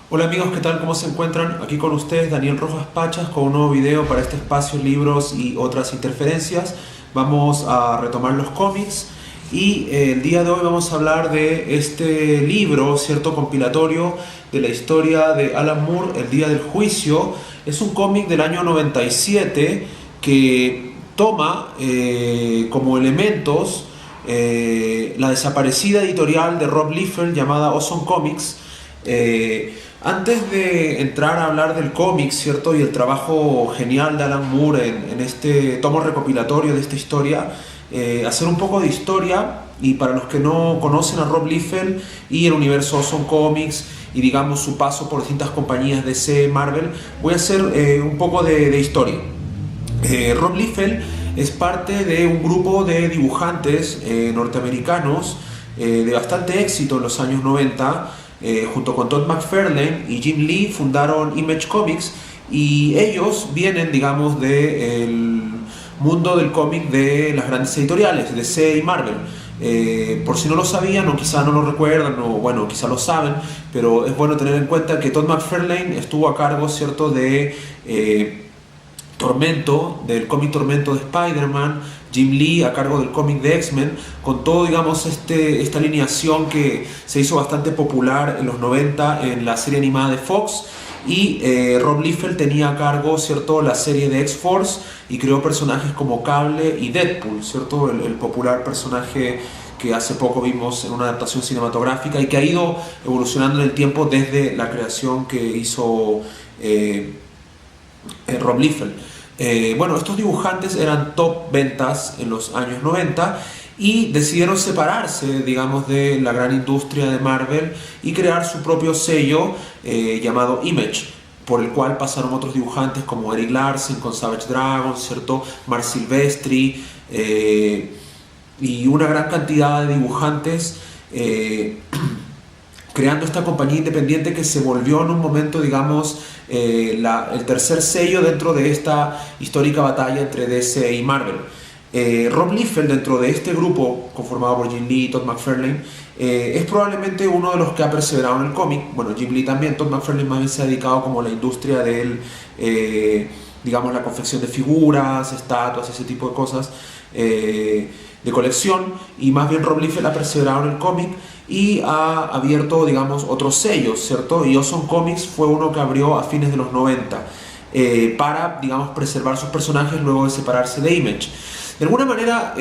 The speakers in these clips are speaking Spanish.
Hola amigos, ¿qué tal? ¿Cómo se encuentran? Aquí con ustedes Daniel Rojas Pachas con un nuevo video para este espacio Libros y otras interferencias. Vamos a retomar los cómics y el día de hoy vamos a hablar de este libro, cierto compilatorio de la historia de Alan Moore, El Día del Juicio. Es un cómic del año 97 que toma como elementos la desaparecida editorial de Rob Liefeld llamada Awesome Comics. Antes de entrar a hablar del cómic, ¿cierto? Y el trabajo genial de Alan Moore en este tomo recopilatorio de esta historia, hacer un poco de historia, y para los que no conocen a Rob Liefeld y el universo Awesome Comics y digamos su paso por distintas compañías DC, Marvel, voy a hacer un poco de historia. Rob Liefeld es parte de un grupo de dibujantes norteamericanos de bastante éxito en los años 90. Junto con Todd McFarlane y Jim Lee fundaron Image Comics, y ellos vienen, digamos, del mundo del cómic de las grandes editoriales, DC y Marvel. Por si no lo sabían o quizá no lo recuerdan, o bueno, quizá lo saben, pero es bueno tener en cuenta que Todd McFarlane estuvo a cargo, ¿cierto?, de Tormento, del cómic Tormento de Spider-Man. Jim Lee a cargo del cómic de X-Men, con todo, digamos, esta alineación que se hizo bastante popular en los 90 en la serie animada de Fox. Y Rob Liefeld tenía a cargo, ¿cierto?, la serie de X-Force, y creó personajes como Cable y Deadpool, ¿cierto?, el popular personaje que hace poco vimos en una adaptación cinematográfica y que ha ido evolucionando en el tiempo desde la creación que hizo Rob Liefeld. Bueno, estos dibujantes eran top ventas en los años 90 y decidieron separarse, digamos, de la gran industria de Marvel y crear su propio sello llamado Image, por el cual pasaron otros dibujantes como Eric Larsen con Savage Dragon, ¿cierto?, Marc Silvestri y una gran cantidad de dibujantes creando esta compañía independiente que se volvió en un momento, digamos, el tercer sello dentro de esta histórica batalla entre DC y Marvel. Rob Liefeld, dentro de este grupo conformado por Jim Lee y Todd McFarlane, es probablemente uno de los que ha perseverado en el cómic. Bueno, Jim Lee también. Todd McFarlane más bien se ha dedicado como a la industria del, digamos, la confección de figuras, estatuas, ese tipo de cosas de colección, y más bien Rob Liefeld ha perseverado en el cómic y ha abierto, digamos, otros sellos, ¿cierto? Y Awesome Comics fue uno que abrió a fines de los 90 para, digamos, preservar sus personajes luego de separarse de Image. De alguna manera,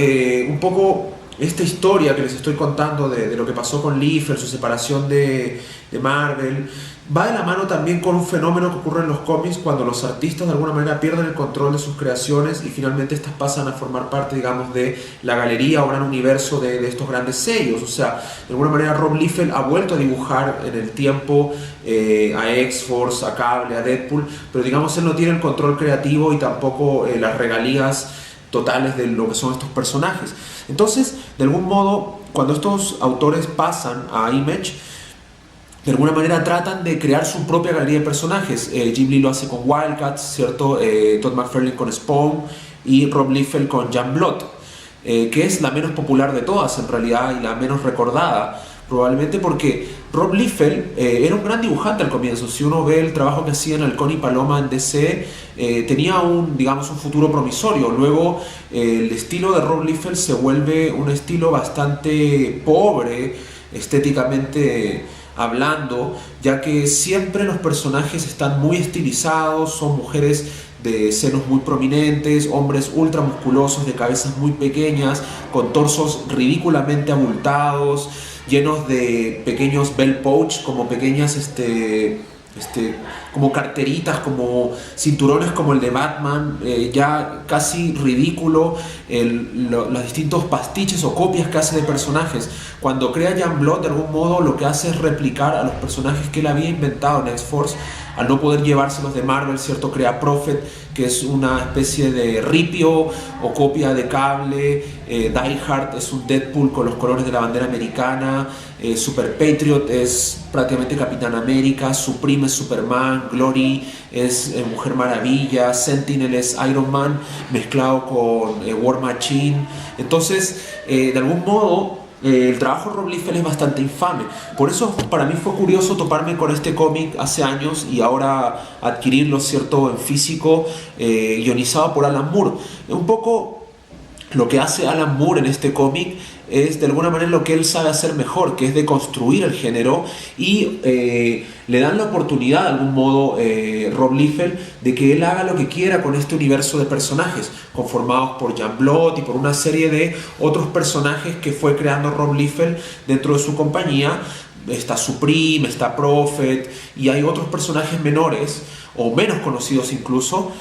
un poco esta historia que les estoy contando de lo que pasó con Liefeld, su separación de Marvel, va de la mano también con un fenómeno que ocurre en los cómics cuando los artistas de alguna manera pierden el control de sus creaciones y finalmente estas pasan a formar parte, digamos, de la galería o gran universo de estos grandes sellos. O sea, de alguna manera Rob Liefeld ha vuelto a dibujar en el tiempo a X-Force, a Cable, a Deadpool, pero digamos él no tiene el control creativo y tampoco las regalías totales de lo que son estos personajes. Entonces, de algún modo, cuando estos autores pasan a Image, de alguna manera tratan de crear su propia galería de personajes. Jim Lee lo hace con Wildcats, ¿cierto? Todd McFarlane con Spawn y Rob Liefeld con Jan Blot, que es la menos popular de todas en realidad y la menos recordada, probablemente porque Rob Liefeld era un gran dibujante al comienzo. Si uno ve el trabajo que hacía en Halcón y Paloma en DC, tenía digamos, un futuro promisorio. Luego el estilo de Rob Liefeld se vuelve un estilo bastante pobre estéticamente hablando, ya que siempre los personajes están muy estilizados, son mujeres de senos muy prominentes, hombres ultra musculosos de cabezas muy pequeñas, con torsos ridículamente abultados, llenos de pequeños bell pouch, como pequeñas como carteritas, como cinturones como el de Batman, ya casi ridículo los distintos pastiches o copias que hace de personajes. Cuando crea Jan Blot, de algún modo lo que hace es replicar a los personajes que él había inventado en X-Force. Al no poder llevárselos de Marvel, ¿cierto?, crea Prophet, que es una especie de ripio o copia de Cable. Die Hard es un Deadpool con los colores de la bandera americana. Super Patriot es prácticamente Capitán América. Supreme es Superman. Glory es Mujer Maravilla. Sentinel es Iron Man mezclado con War Machine. Entonces, de algún modo, el trabajo de Rob Liefeld es bastante infame. Por eso para mí fue curioso toparme con este cómic hace años y ahora adquirirlo, ¿cierto?, en físico, guionizado por Alan Moore. Un poco lo que hace Alan Moore en este cómic es de alguna manera lo que él sabe hacer mejor, que es de construir el género, y le dan la oportunidad de algún modo Rob Liefeld de que él haga lo que quiera con este universo de personajes conformados por Jean Blot y por una serie de otros personajes que fue creando Rob Liefeld dentro de su compañía. Está Supreme, está Prophet y hay otros personajes menores o menos conocidos incluso,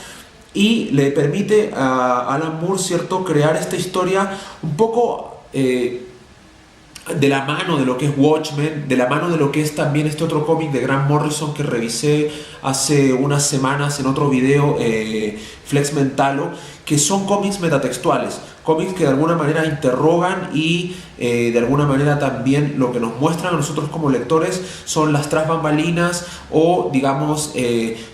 y le permite a Alan Moore, ¿cierto?, crear esta historia un poco de la mano de lo que es Watchmen, de la mano de lo que es también este otro cómic de Grant Morrison que revisé hace unas semanas en otro video, Flex Mentalo, que son cómics metatextuales, cómics que de alguna manera interrogan y de alguna manera también lo que nos muestran a nosotros como lectores son las tras bambalinas o digamos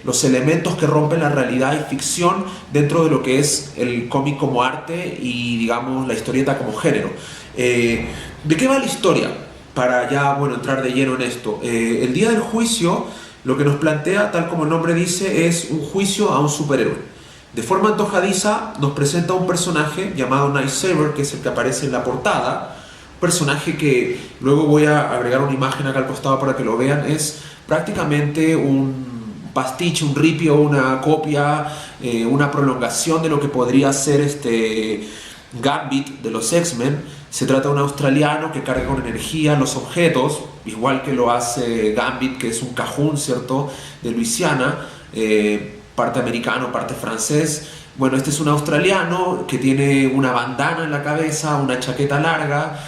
los elementos que rompen la realidad y ficción dentro de lo que es el cómic como arte y digamos la historieta como género. ¿De qué va la historia? Para ya entrar de lleno en esto. El día del juicio lo que nos plantea, tal como el nombre dice, es un juicio a un superhéroe. De forma antojadiza nos presenta un personaje llamado Night Saber, que es el que aparece en la portada. Un personaje que luego voy a agregar una imagen acá al costado para que lo vean. Es prácticamente un pastiche, un ripio, una copia, una prolongación de lo que podría ser este Gambit de los X-Men. Se trata de un australiano que carga con energía los objetos, igual que lo hace Gambit, que es un cajún, ¿cierto?, de Luisiana, parte americano, parte francés. Bueno, este es un australiano que tiene una bandana en la cabeza, una chaqueta larga,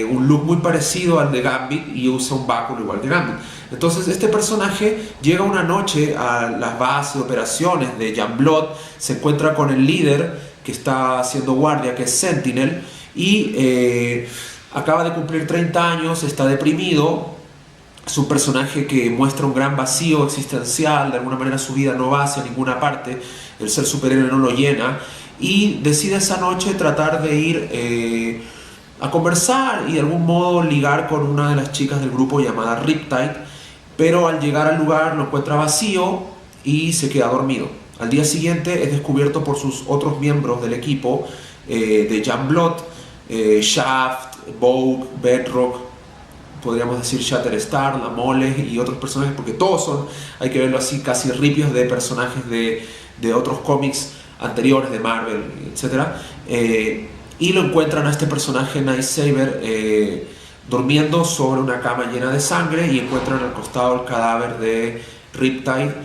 un look muy parecido al de Gambit y usa un báculo igual que Gambit. Entonces este personaje llega una noche a las bases de operaciones de Jean Blot, se encuentra con el líder que está haciendo guardia, que es Sentinel, y acaba de cumplir 30 años, está deprimido. Es un personaje que muestra un gran vacío existencial, de alguna manera su vida no va hacia ninguna parte, el ser superhéroe no lo llena, y decide esa noche tratar de ir a conversar y de algún modo ligar con una de las chicas del grupo llamada Riptide, pero al llegar al lugar lo encuentra vacío y se queda dormido. Al día siguiente es descubierto por sus otros miembros del equipo de Jean Blot, Shaft, Vogue, Bedrock, podríamos decir Shatterstar, La Mole y otros personajes, porque todos son, hay que verlo así, casi ripios de personajes de otros cómics anteriores de Marvel, etc. Y lo encuentran a este personaje Night Saber durmiendo sobre una cama llena de sangre y encuentran al costado el cadáver de Riptide.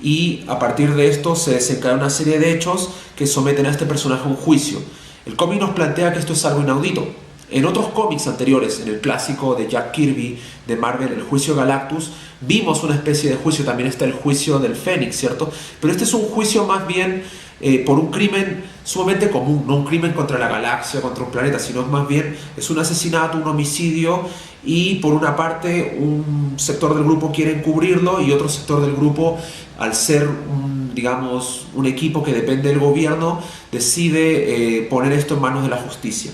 Y a partir de esto se desencadena una serie de hechos que someten a este personaje a un juicio. El cómic nos plantea que esto es algo inaudito. En otros cómics anteriores, en el clásico de Jack Kirby de Marvel, El Juicio Galactus, vimos una especie de juicio, también está el juicio del Fénix, ¿cierto? Pero este es un juicio más bien por un crimen sumamente común, no un crimen contra la galaxia, contra un planeta, sino más bien es un asesinato, un homicidio, y por una parte un sector del grupo quiere encubrirlo y otro sector del grupo, al ser un equipo que depende del gobierno, decide poner esto en manos de la justicia.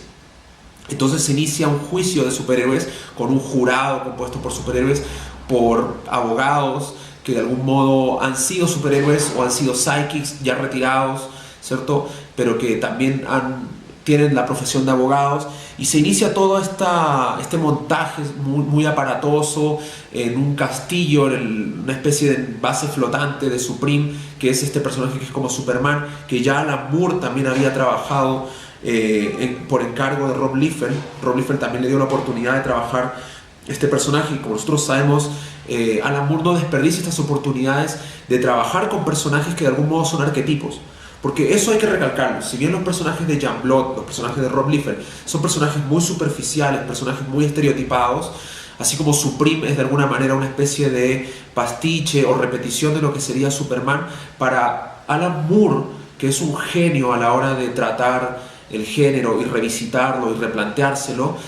Entonces se inicia un juicio de superhéroes con un jurado compuesto por superhéroes, por abogados que de algún modo han sido superhéroes o han sido psychics ya retirados, ¿cierto?, pero que también tienen la profesión de abogados, y se inicia todo este montaje muy aparatoso en un castillo, en una especie de base flotante de Supreme, que es este personaje que es como Superman, que ya Alan Moore también había trabajado por encargo de Rob Liefeld. Rob Liefeld también le dio la oportunidad de trabajar este personaje, y como nosotros sabemos, Alan Moore no desperdicia estas oportunidades de trabajar con personajes que de algún modo son arquetipos, porque eso hay que recalcarlo. Si bien los personajes de Jean Blot, los personajes de Rob Liefeld son personajes muy superficiales, personajes muy estereotipados, así como Supreme es de alguna manera una especie de pastiche o repetición de lo que sería Superman, para Alan Moore, que es un genio a la hora de tratar el género y revisitarlo y replanteárselo,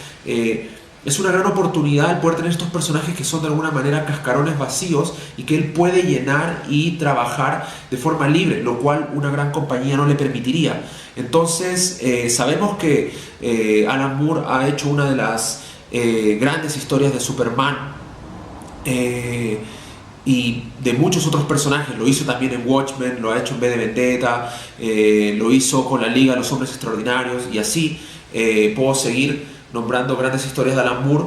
es una gran oportunidad el poder tener estos personajes que son de alguna manera cascarones vacíos y que él puede llenar y trabajar de forma libre, lo cual una gran compañía no le permitiría. Entonces, sabemos que Alan Moore ha hecho una de las grandes historias de Superman y de muchos otros personajes. Lo hizo también en Watchmen, lo ha hecho en V de Vendetta, lo hizo con la Liga de los Hombres Extraordinarios, y así puedo seguir nombrando grandes historias de Alan Moore.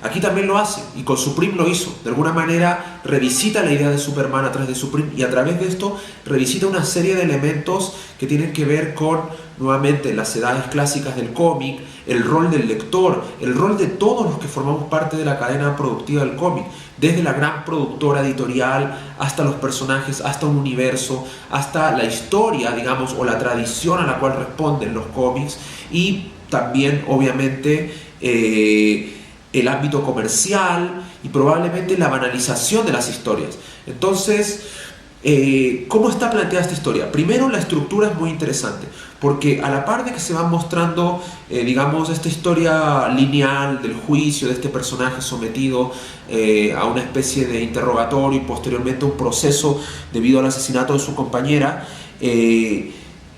Aquí también lo hace, y con Supreme lo hizo. De alguna manera revisita la idea de Superman a través de Supreme, y a través de esto revisita una serie de elementos que tienen que ver con, nuevamente, las edades clásicas del cómic, el rol del lector, el rol de todos los que formamos parte de la cadena productiva del cómic, desde la gran productora editorial hasta los personajes, hasta un universo, hasta la historia, digamos, o la tradición a la cual responden los cómics, y también, obviamente, el ámbito comercial y probablemente la banalización de las historias. Entonces, ¿cómo está planteada esta historia? Primero, la estructura es muy interesante, porque a la par de que se va mostrando, digamos, esta historia lineal del juicio de este personaje sometido a una especie de interrogatorio y posteriormente un proceso debido al asesinato de su compañera,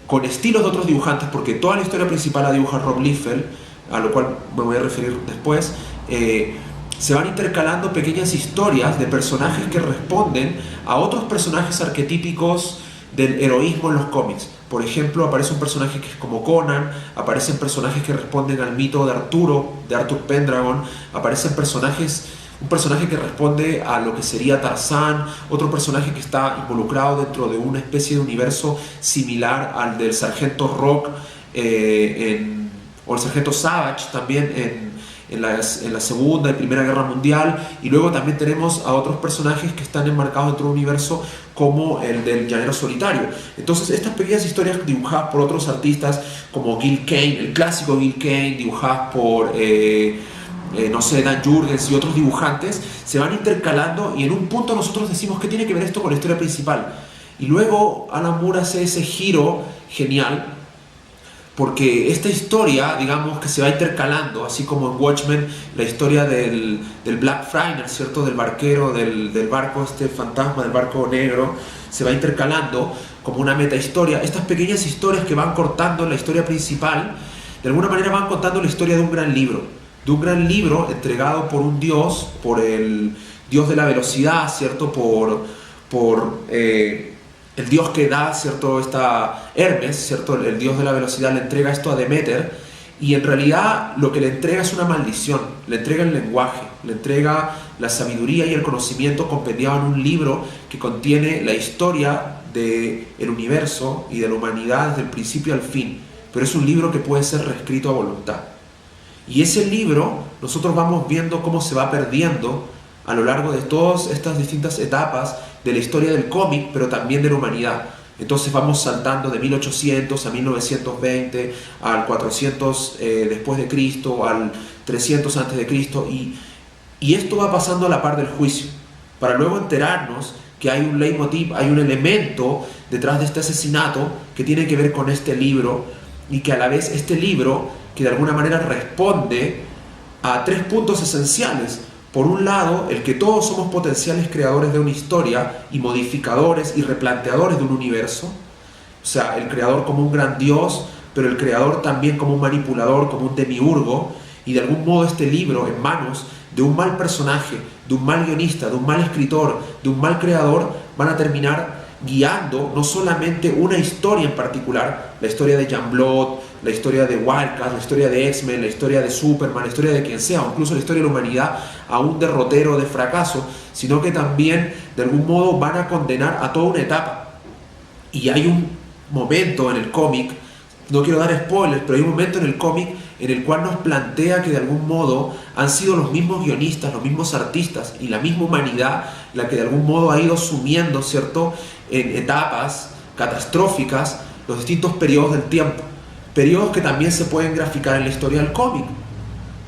con estilos de otros dibujantes, porque toda la historia principal la dibuja Rob Liefeld, a lo cual me voy a referir después. Se van intercalando pequeñas historias de personajes que responden a otros personajes arquetípicos del heroísmo en los cómics. Por ejemplo, aparece un personaje que es como Conan, aparecen personajes que responden al mito de Arthur Pendragon, aparecen un personaje que responde a lo que sería Tarzán, otro personaje que está involucrado dentro de una especie de universo similar al del Sargento Rock o el Sargento Savage también en la Segunda y Primera Guerra Mundial, y luego también tenemos a otros personajes que están enmarcados dentro de un universo como el del Llanero Solitario. Entonces, estas pequeñas historias dibujadas por otros artistas como Gil Kane, el clásico Gil Kane, dibujadas por no sé, Dan Jurgens y otros dibujantes, se van intercalando, y en un punto nosotros decimos: ¿qué tiene que ver esto con la historia principal? Y luego Alan Moore hace ese giro genial, porque esta historia, digamos, que se va intercalando, así como en Watchmen, la historia del Black Friar, ¿cierto? Del barquero, del barco, este fantasma del barco negro, se va intercalando como una metahistoria. Estas pequeñas historias que van cortando la historia principal, de alguna manera van contando la historia de un gran libro entregado por un dios, por el dios de la velocidad, ¿cierto? Por el dios que da, ¿cierto? Hermes, ¿cierto? El dios de la velocidad le entrega esto a Demeter, y en realidad lo que le entrega es una maldición. Le entrega el lenguaje, le entrega la sabiduría y el conocimiento compendiado en un libro que contiene la historia del universo y de la humanidad desde el principio al fin, pero es un libro que puede ser reescrito a voluntad. Y ese libro nosotros vamos viendo cómo se va perdiendo a lo largo de todas estas distintas etapas de la historia del cómic, pero también de la humanidad. Entonces vamos saltando de 1800 a 1920, al 400 después de Cristo, al 300 antes de Cristo, y esto va pasando a la par del juicio, para luego enterarnos que hay un leitmotiv, hay un elemento detrás de este asesinato que tiene que ver con este libro, y que a la vez este libro, que de alguna manera responde a tres puntos esenciales. Por un lado, el que todos somos potenciales creadores de una historia y modificadores y replanteadores de un universo. O sea, el creador como un gran dios, pero el creador también como un manipulador, como un demiurgo. Y de algún modo este libro, en manos de un mal personaje, de un mal guionista, de un mal escritor, de un mal creador, van a terminar guiando no solamente una historia en particular, la historia de Jean Blood, la historia de Wildcat, la historia de X-Men, la historia de Superman, la historia de quien sea, o incluso la historia de la humanidad a un derrotero de fracaso, sino que también de algún modo van a condenar a toda una etapa. Y hay un momento en el cómic, no quiero dar spoilers, pero hay un momento en el cómic en el cual nos plantea que de algún modo han sido los mismos guionistas, los mismos artistas y la misma humanidad la que de algún modo ha ido sumiendo, ¿cierto?, en etapas catastróficas los distintos periodos del tiempo. Periodos que también se pueden graficar en la historia del cómic,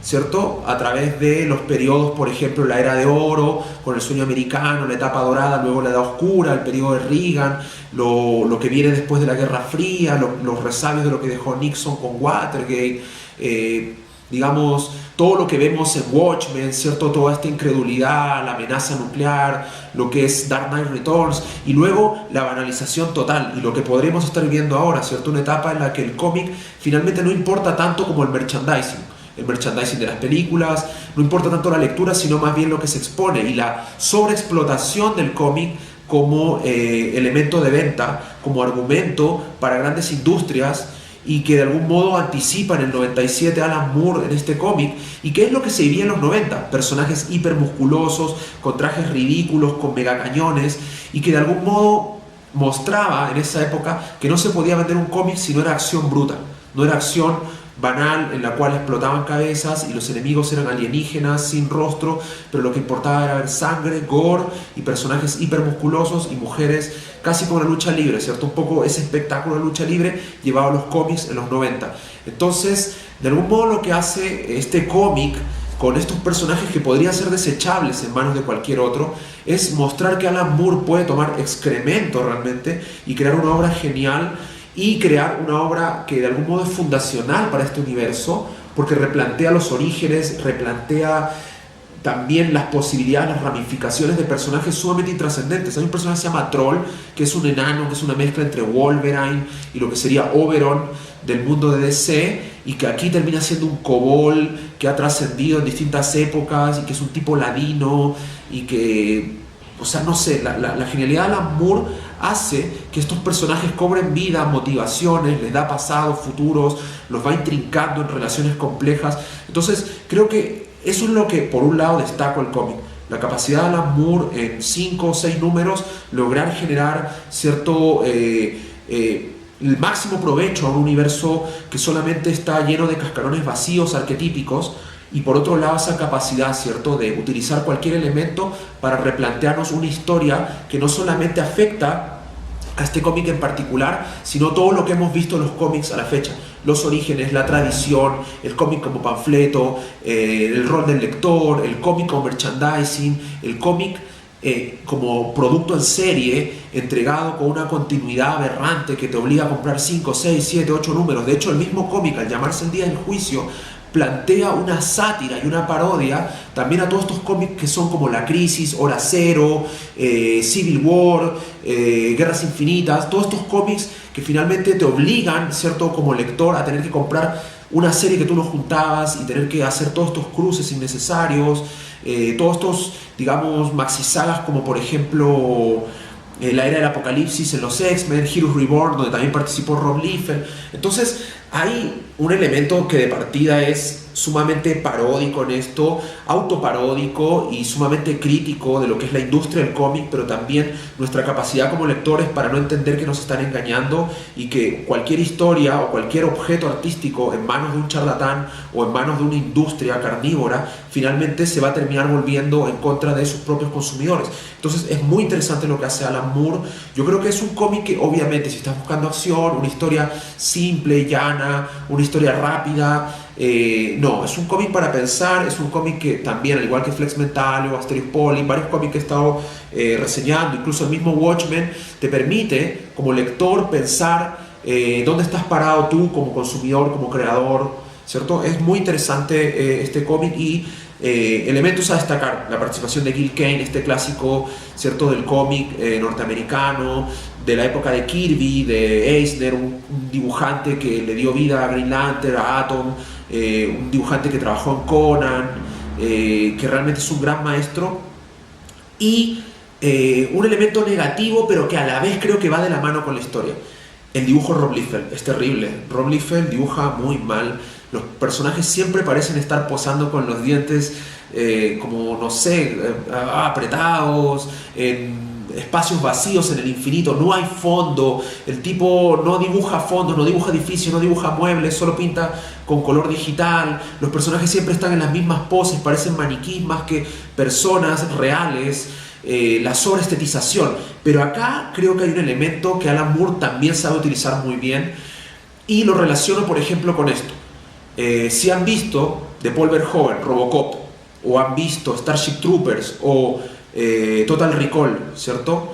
¿cierto? A través de los periodos, por ejemplo, la era de oro, con el sueño americano, la etapa dorada, luego la edad oscura, el periodo de Reagan, lo que viene después de la Guerra Fría, los resabios de lo que dejó Nixon con Watergate, digamos, todo lo que vemos en Watchmen, ¿cierto? Toda esta incredulidad, la amenaza nuclear, lo que es Dark Knight Returns, y luego la banalización total, y lo que podremos estar viendo ahora, ¿cierto? Una etapa en la que el cómic finalmente no importa tanto como el merchandising de las películas, no importa tanto la lectura, sino más bien lo que se expone, y la sobreexplotación del cómic como elemento de venta, como argumento para grandes industrias, y que de algún modo anticipa en el 97 Alan Moore en este cómic, y que es lo que se vivía en los 90, personajes hipermusculosos, con trajes ridículos, con megacañones, y que de algún modo mostraba en esa época que no se podía vender un cómic si no era acción bruta, no era acción banal en la cual explotaban cabezas y los enemigos eran alienígenas sin rostro, pero lo que importaba era ver sangre, gore y personajes hipermusculosos y mujeres casi como una lucha libre, ¿cierto? Un poco ese espectáculo de lucha libre llevado a los cómics en los 90. Entonces, de algún modo lo que hace este cómic con estos personajes que podrían ser desechables en manos de cualquier otro, es mostrar que Alan Moore puede tomar excremento realmente y crear una obra genial, y crear una obra que de algún modo es fundacional para este universo, porque replantea los orígenes, replantea también las posibilidades, las ramificaciones de personajes sumamente intrascendentes. Hay un personaje que se llama Troll, que es un enano, que es una mezcla entre Wolverine y lo que sería Oberon del mundo de DC, y que aquí termina siendo un kobold que ha trascendido en distintas épocas y que es un tipo ladino y que, o sea, no sé, la genialidad de Alan Moore hace que estos personajes cobren vida, motivaciones, les da pasado, futuros, los va intrincando en relaciones complejas. Entonces creo que eso es lo que por un lado destaco el cómic, la capacidad de Alan Moore en 5 o 6 números lograr generar cierto el máximo provecho a un universo que solamente está lleno de cascarones vacíos, arquetípicos, y por otro lado esa capacidad, ¿cierto?, de utilizar cualquier elemento para replantearnos una historia que no solamente afecta a este cómic en particular, sino todo lo que hemos visto en los cómics a la fecha, los orígenes, la tradición, el cómic como panfleto, el rol del lector, el cómic como merchandising, el cómic como producto en serie, entregado con una continuidad aberrante que te obliga a comprar 5, 6, 7, 8 números. De hecho, el mismo cómic, al llamarse El Día del Juicio, plantea una sátira y una parodia también a todos estos cómics que son como La Crisis, Hora Cero, Civil War, Guerras Infinitas, todos estos cómics que finalmente te obligan, ¿cierto?, como lector a tener que comprar una serie que tú no juntabas y tener que hacer todos estos cruces innecesarios, todos estos, digamos, maxisagas como por ejemplo La Era del Apocalipsis en los X-Men, Heroes Reborn, donde también participó Rob Liefeld. Entonces hay un elemento que de partida es sumamente paródico en esto, autoparódico y sumamente crítico de lo que es la industria del cómic, pero también nuestra capacidad como lectores para no entender que nos están engañando y que cualquier historia o cualquier objeto artístico en manos de un charlatán o en manos de una industria carnívora finalmente se va a terminar volviendo en contra de sus propios consumidores. Entonces es muy interesante lo que hace Alan Moore. Yo creo que es un cómic que obviamente si estás buscando acción, una historia simple, llana, una historia rápida, no, es un cómic para pensar, es un cómic que también, al igual que Flex Mental o Asterix Poli, varios cómics que he estado reseñando, incluso el mismo Watchmen, te permite como lector pensar dónde estás parado tú como consumidor, como creador, ¿cierto? Es muy interesante este cómic y elementos a destacar, la participación de Gil Kane, este clásico, ¿cierto?, del cómic norteamericano, de la época de Kirby, de Eisner, un dibujante que le dio vida a Green Lantern, a Atom, un dibujante que trabajó en Conan, que realmente es un gran maestro, y un elemento negativo, pero que a la vez creo que va de la mano con la historia. El dibujo de Rob Liefeld es terrible. Rob Liefeld dibuja muy mal. Los personajes siempre parecen estar posando con los dientes como, no sé, apretados, en espacios vacíos en el infinito. No hay fondo. El tipo no dibuja fondo, no dibuja edificios, no dibuja muebles, solo pinta con color digital. Los personajes siempre están en las mismas poses, parecen maniquís más que personas reales. La sobreestetización, pero acá creo que hay un elemento que Alan Moore también sabe utilizar muy bien y lo relaciono por ejemplo con esto. Si han visto de Paul Verhoeven Robocop, o han visto Starship Troopers o Total Recall, ¿cierto?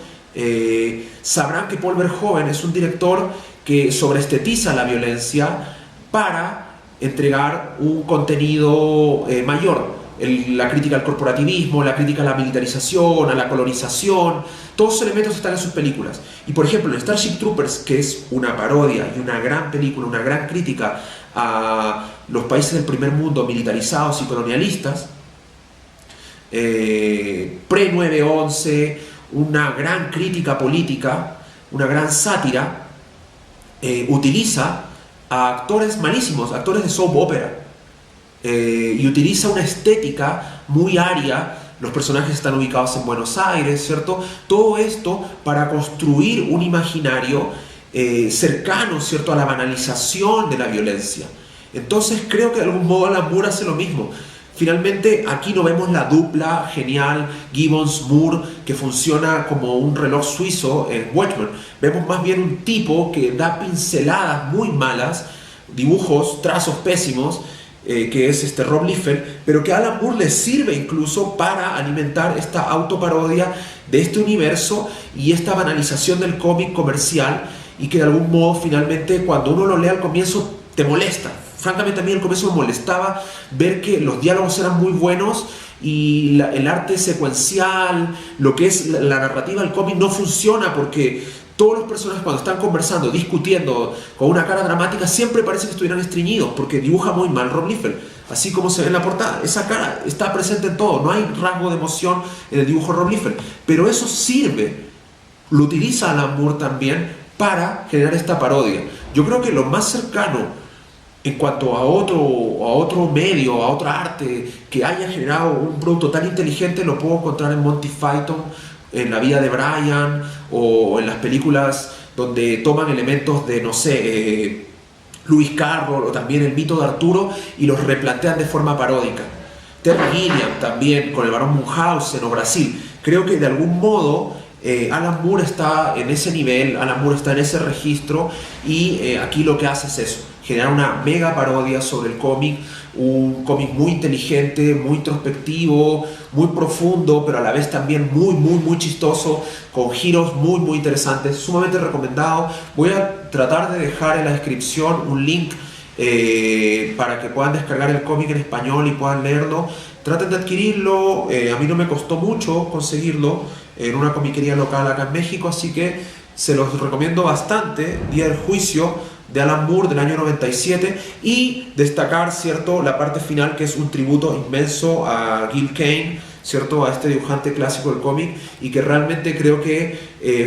Sabrán que Paul Verhoeven es un director que sobreestetiza la violencia para entregar un contenido mayor. La crítica al corporativismo, la crítica a la militarización, a la colonización, todos esos elementos están en sus películas. Y por ejemplo, en Starship Troopers, que es una parodia y una gran película, una gran crítica a los países del primer mundo militarizados y colonialistas, pre-9/11, una gran crítica política, una gran sátira, utiliza a actores malísimos, actores de soap opera, y utiliza una estética muy aria. Los personajes están ubicados en Buenos Aires, ¿cierto? Todo esto para construir un imaginario cercano, ¿cierto?, a la banalización de la violencia. Entonces creo que de algún modo Alan Moore hace lo mismo. Finalmente aquí no vemos la dupla genial Gibbons-Moore que funciona como un reloj suizo en Watchmen. Vemos más bien un tipo que da pinceladas muy malas, dibujos, trazos pésimos, que es Rob Liefeld, pero que a Alan Moore le sirve incluso para alimentar esta autoparodia de este universo y esta banalización del cómic comercial, y que de algún modo finalmente cuando uno lo lee al comienzo te molesta. Francamente a mí al comienzo me molestaba ver que los diálogos eran muy buenos y el arte secuencial, lo que es la narrativa del cómic no funciona, porque todos los personajes cuando están conversando, discutiendo con una cara dramática, siempre parece que estuvieran estreñidos, porque dibuja muy mal Rob Liefeld, así como se ve en la portada. Esa cara está presente en todo, no hay rasgo de emoción en el dibujo de Rob Liefeld, pero eso sirve, lo utiliza Alan Moore también para generar esta parodia. Yo creo que lo más cercano en cuanto a otro medio, a otra arte que haya generado un producto tan inteligente, lo puedo encontrar en Monty Python, en La vida de Brian, o en las películas donde toman elementos de, no sé, Lewis Carroll, o también El mito de Arturo, y los replantean de forma paródica. Terry Gilliam también, con El barón Munchausen o Brasil. Creo que de algún modo Alan Moore está en ese nivel, Alan Moore está en ese registro, y aquí lo que hace es eso, generar una mega parodia sobre el cómic, un cómic muy inteligente, muy introspectivo, muy profundo, pero a la vez también muy chistoso, con giros muy interesantes, sumamente recomendado. Voy a tratar de dejar en la descripción un link para que puedan descargar el cómic en español y puedan leerlo. Traten de adquirirlo, a mí no me costó mucho conseguirlo en una comiquería local acá en México, así que se los recomiendo bastante. Día del Juicio, de Alan Moore, del año 97, y destacar, ¿cierto?, la parte final, que es un tributo inmenso a Gil Kane, ¿cierto?, a este dibujante clásico del cómic, y que realmente creo que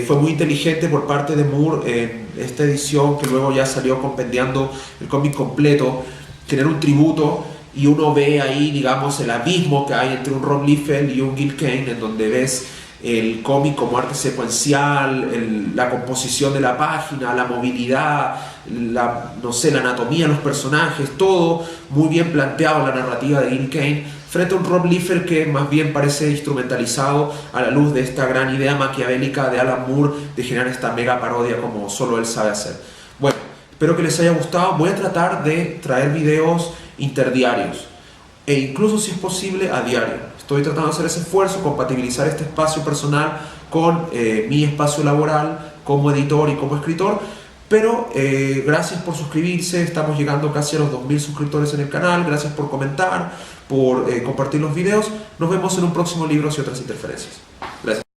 fue muy inteligente por parte de Moore en esta edición, que luego ya salió compendiando el cómic completo, tener un tributo, y uno ve ahí, digamos, el abismo que hay entre un Rob Liefeld y un Gil Kane, en donde ves el cómic como arte secuencial, la composición de la página, la movilidad, no sé, la anatomía de los personajes, todo muy bien planteado en la narrativa de Gil Kane, frente a un Rob Liefeld que más bien parece instrumentalizado a la luz de esta gran idea maquiavélica de Alan Moore de generar esta mega parodia como solo él sabe hacer. Bueno, espero que les haya gustado. Voy a tratar de traer videos interdiarios e incluso, si es posible, a diario. Estoy tratando de hacer ese esfuerzo, compatibilizar este espacio personal con mi espacio laboral como editor y como escritor. Pero gracias por suscribirse, estamos llegando casi a los 2000 suscriptores en el canal. Gracias por comentar, por compartir los videos. Nos vemos en un próximo Libros y otras interferencias. Gracias.